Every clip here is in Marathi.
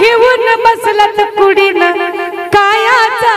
घेऊन बसलत कुडीनं कायाचा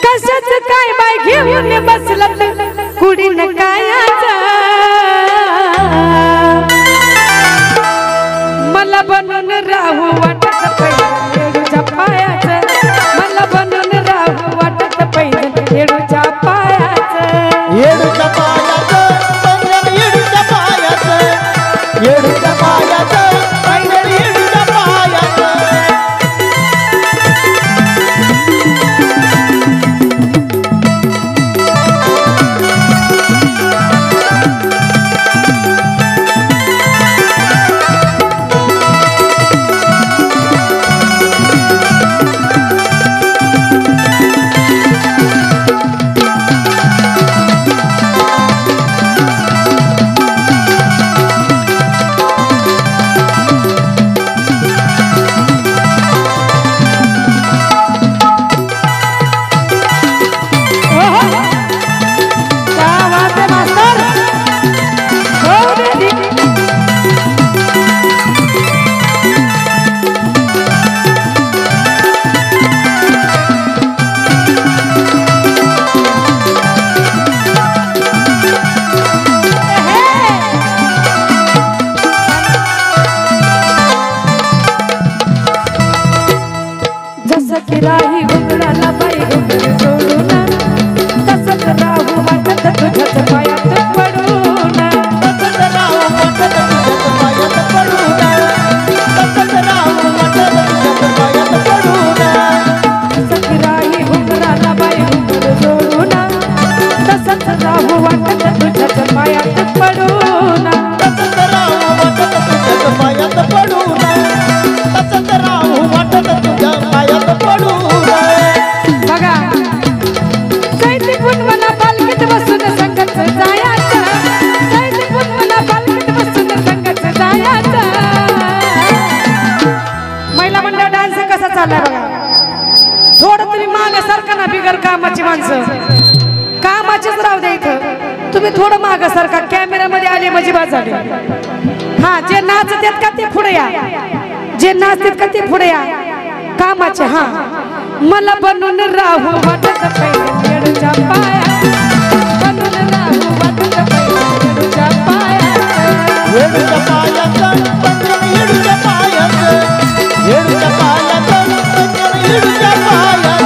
कशाच काय बाय घेऊन बसलत कुडीनं कायाचा मला बनून राहू वाटत पहिलं येडूच्या पायाचं मला बनून राहू वाटत पहिलं येडूच्या पायाचं येडूच्या पायाचं पंजन येडूच्या पायाचं येडूच्या पायाचं पंजन येडूच्या पायाचं राही घुंगराला बाई घुंगर सोडून तसंच राहू वाटत तुझ्याच पायात पडून तसंच राहू वाटत तुझ्याच पायात पडून तसंच राहू वाटत तुझ्याच पायात पडून तसंच राही घुंगराला बाई घुंगर सोडून तसंच राहू वाटत तुझ्याच पायात पडून तसंच राहू वाटत तुझ्याच पायात पडून तसंच राहू वाटत तुझ्या पायात पडून बघा कैतीपून मला पालखीत बसून संगत जायचं कैतीपून मला पालखीत बसून संगत जायचं महिला मंडळ डान्स कसा चाललाय बघा थोडं तुम्ही मागे सारखा ना बिगर कामाची माणसं कामाचीच राहू द्या इथं तुम्ही थोडं मागे सारखा कॅमेऱ्यामध्ये आले म्हणजे बाजाले हा जे नाचतात का ते पुढे या जे नाचतात का ते पुढे या कामाचे हा मला बनून राहू वाटत पहिलं येडूच्या पाया बनून राहू वाटत पहिलं येडूच्या पाया येडूच्या पायाचं पंजन येडूच्या पायाचं येडूच्या पायाचं पंजन येडूच्या पायाचं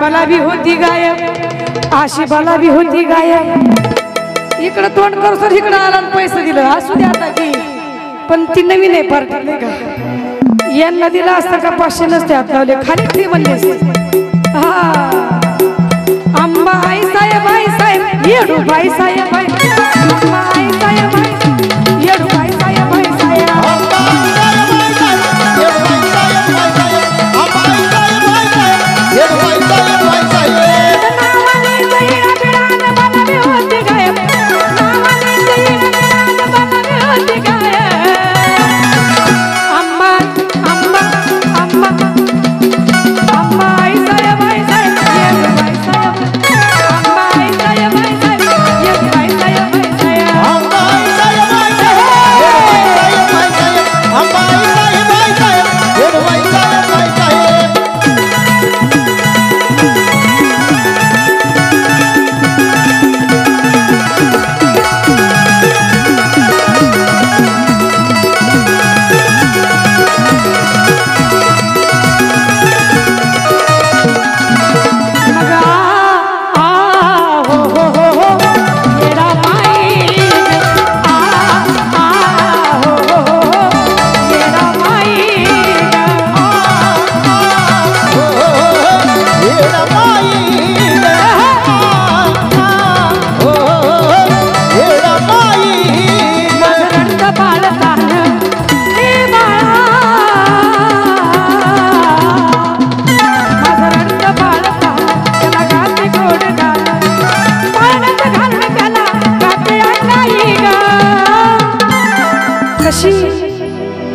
बला बी होती गायब, अशी बला बी होती गायब. इकडं तोंड करू सर इकडं आला पैसे दिलं असू द्या आता की, पण ती नवीन आहे पार्टी नाही का. यांना दिला असतं का 500 नसते हात लावले खाली ती म्हणले. हा आंबा आई साहेब येडू बाई साहेब आंबा आई साहेब येडू बाई साहेब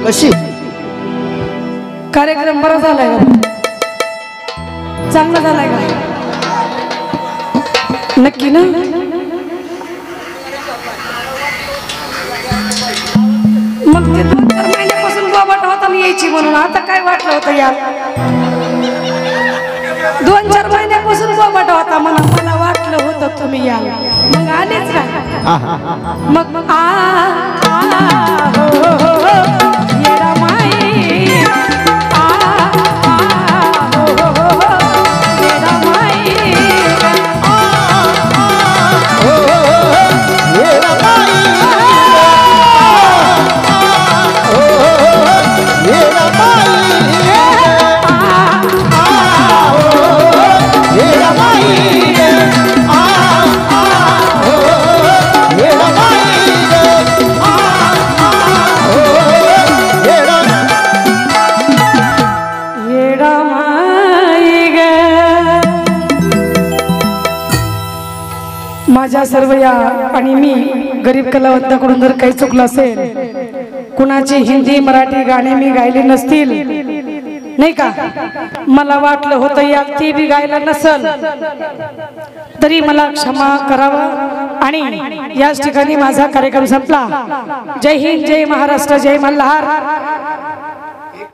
कशी कार्यक्रम बरा झालाय का? चांगला झालाय का? नक्की ना? मग ते 2-4 महिन्यापासून बाबाट होता मी यायची म्हणून आता काय वाटलं होतं यार? 2-4 महिन्यापासून बाबाट होता म्हणून मला वाटलं होतं तुम्ही याल, मग आलेच का? मग येडा माई येडा माई माझ्या सर्व या आणि मी गरीब कलावंताकडून जर काही चुकलं असेल, कुणाची हिंदी मराठी गाणे मी गायले नसतील नाही का, मला वाटलं होतं या ती बी गायला नसल तरी मला क्षमा करावं. आणि याच ठिकाणी माझा कार्यक्रम संपला. जय हिंद, जय महाराष्ट्र, जय मल्हार.